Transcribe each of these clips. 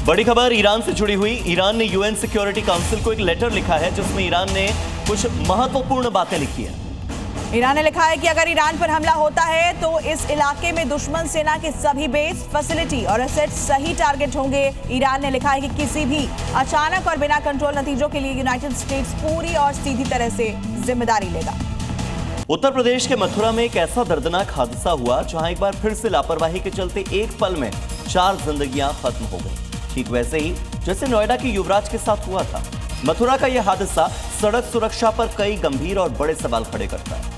बड़ी खबर ईरान से जुड़ी हुई। ईरान ने यूएन सिक्योरिटी काउंसिल को एक लेटर लिखा है जिसमें ईरान ने कुछ महत्वपूर्ण बातें लिखी है। ईरान ने लिखा है कि अगर ईरान पर हमला होता है तो इस इलाके में दुश्मन सेना के सभी बेस, फैसिलिटी और एसेट्स सही टारगेट होंगे। ईरान ने लिखा है कि किसी भी अचानक और बिना कंट्रोल नतीजों के लिए यूनाइटेड स्टेट्स पूरी और सीधी तरह से जिम्मेदारी लेगा। उत्तर प्रदेश के मथुरा में एक ऐसा दर्दनाक हादसा हुआ जहां एक बार फिर से लापरवाही के चलते एक पल में 4 जिंदगियां खत्म हो गई। ठीक वैसे ही जैसे नोएडा के युवराज के साथ हुआ था। मथुरा का यह हादसा सड़क सुरक्षा पर कई गंभीर और बड़े सवाल खड़े करता है।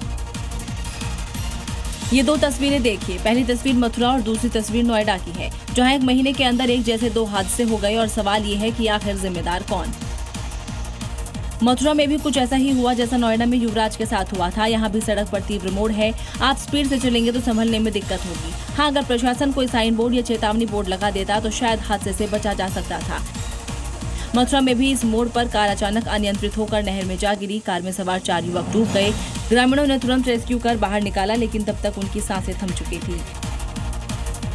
ये 2 तस्वीरें देखिए। पहली तस्वीर मथुरा और दूसरी तस्वीर नोएडा की है, जहां एक महीने के अंदर एक जैसे 2 हादसे हो गए और सवाल ये है कि आखिर जिम्मेदार कौन। मथुरा में भी कुछ ऐसा ही हुआ जैसा नोएडा में युवराज के साथ हुआ था। यहाँ भी सड़क पर तीव्र मोड़ है, आप स्पीड से चलेंगे तो संभलने में दिक्कत होगी। हाँ, अगर प्रशासन कोई साइन बोर्ड या चेतावनी बोर्ड लगा देता तो शायद हादसे से बचा जा सकता था। मथुरा में भी इस मोड़ पर कार अचानक अनियंत्रित होकर नहर में जा गिरी। कार में सवार 4 युवक डूब गए। ग्रामीणों ने तुरंत रेस्क्यू कर बाहर निकाला, लेकिन तब तक उनकी सांसें थम चुकी थी।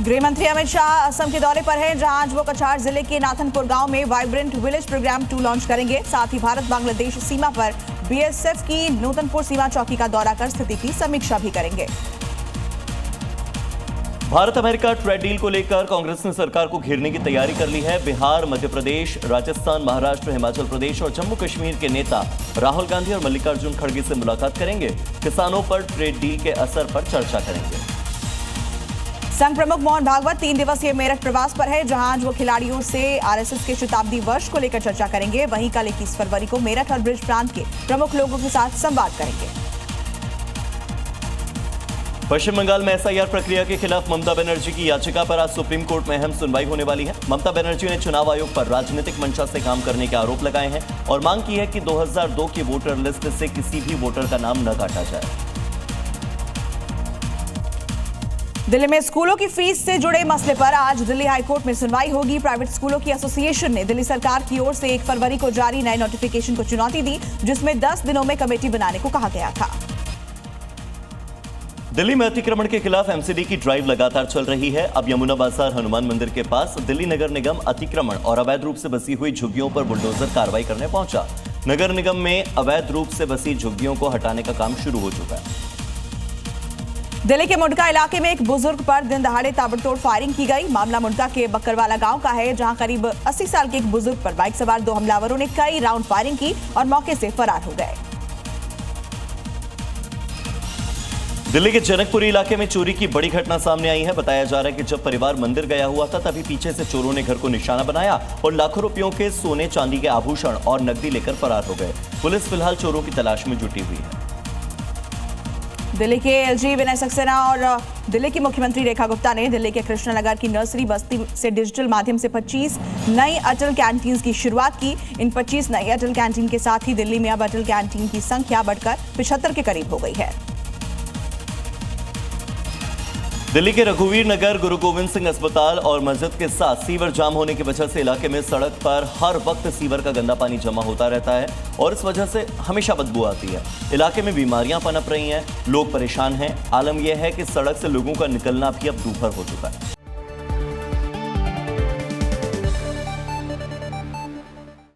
गृह मंत्री अमित शाह असम के दौरे पर हैं, जहां आज वो कछार जिले के नाथनपुर गांव में वाइब्रेंट विलेज प्रोग्राम 2 लॉन्च करेंगे। साथ ही भारत बांग्लादेश सीमा पर बीएसएफ की नूतनपुर सीमा चौकी का दौरा कर स्थिति की समीक्षा भी करेंगे। भारत अमेरिका ट्रेड डील को लेकर कांग्रेस ने सरकार को घेरने की तैयारी कर ली है। बिहार, मध्य प्रदेश, राजस्थान, महाराष्ट्र, हिमाचल प्रदेश और जम्मू कश्मीर के नेता राहुल गांधी और मल्लिकार्जुन खड़गे से मुलाकात करेंगे। किसानों पर ट्रेड डील के असर पर चर्चा करेंगे। संघ प्रमुख मोहन भागवत 3 दिवसीय मेरठ प्रवास पर है, जहां आज वो खिलाड़ियों से आरएसएस के शताब्दी वर्ष को लेकर चर्चा करेंगे। वहीं कल 21 फरवरी को मेरठ और ब्रिज प्रांत के प्रमुख लोगों के साथ संवाद करेंगे। पश्चिम बंगाल में एसआईआर प्रक्रिया के खिलाफ ममता बनर्जी की याचिका पर आज सुप्रीम कोर्ट में अहम सुनवाई होने वाली है। ममता बनर्जी ने चुनाव आयोग पर राजनीतिक मंशा से काम करने के आरोप लगाए हैं और मांग की है कि 2002 की वोटर लिस्ट से किसी भी वोटर का नाम न काटा जाए। दिल्ली में स्कूलों की फीस से जुड़े मसले पर आज दिल्ली हाईकोर्ट में सुनवाई होगी। प्राइवेट स्कूलों की एसोसिएशन ने दिल्ली सरकार की ओर से 1 फरवरी को जारी नए नोटिफिकेशन को चुनौती दी, जिसमें 10 दिनों में कमेटी बनाने को कहा गया था। दिल्ली में अतिक्रमण के खिलाफ एमसीडी की ड्राइव लगातार चल रही है। अब यमुना बाजार हनुमान मंदिर के पास दिल्ली नगर निगम अतिक्रमण और अवैध रूप से बसी हुई झुग्गियों पर बुलडोजर कार्रवाई करने पहुंचा। नगर निगम में अवैध रूप से बसी झुग्गियों को हटाने का काम शुरू हो चुका है। दिल्ली के मुंडका इलाके में एक बुजुर्ग पर दिन दहाड़े ताबड़तोड़ फायरिंग की गई। मामला मुंडका के बक्करवाला गांव का है, जहां करीब 80 साल के एक बुजुर्ग पर बाइक सवार 2 हमलावरों ने कई राउंड फायरिंग की और मौके से फरार हो गए। दिल्ली के जनकपुरी इलाके में चोरी की बड़ी घटना सामने आई है। बताया जा रहा है कि जब परिवार मंदिर गया हुआ था तभी पीछे से चोरों ने घर को निशाना बनाया और लाखों रुपयों के सोने चांदी के आभूषण और नकदी लेकर फरार हो गए। पुलिस फिलहाल चोरों की तलाश में जुटी हुई है। दिल्ली के एलजी विनय सक्सेना और दिल्ली की मुख्यमंत्री रेखा गुप्ता ने दिल्ली के कृष्णनगर की नर्सरी बस्ती से डिजिटल माध्यम से 25 नई अटल कैंटीन की शुरुआत की। इन 25 नई अटल कैंटीन के साथ ही दिल्ली में अब अटल कैंटीन की संख्या बढ़कर 75 के करीब हो गई है। दिल्ली के रघुवीर नगर, गुरु गोविंद सिंह अस्पताल और मस्जिद के साथ सीवर जाम होने की वजह से इलाके में सड़क पर हर वक्त सीवर का गंदा पानी जमा होता रहता है और इस वजह से हमेशा बदबू आती है। इलाके में बीमारियां पनप रही हैं, लोग परेशान हैं। आलम यह है कि सड़क से लोगों का निकलना भी अब दूभर हो चुका है।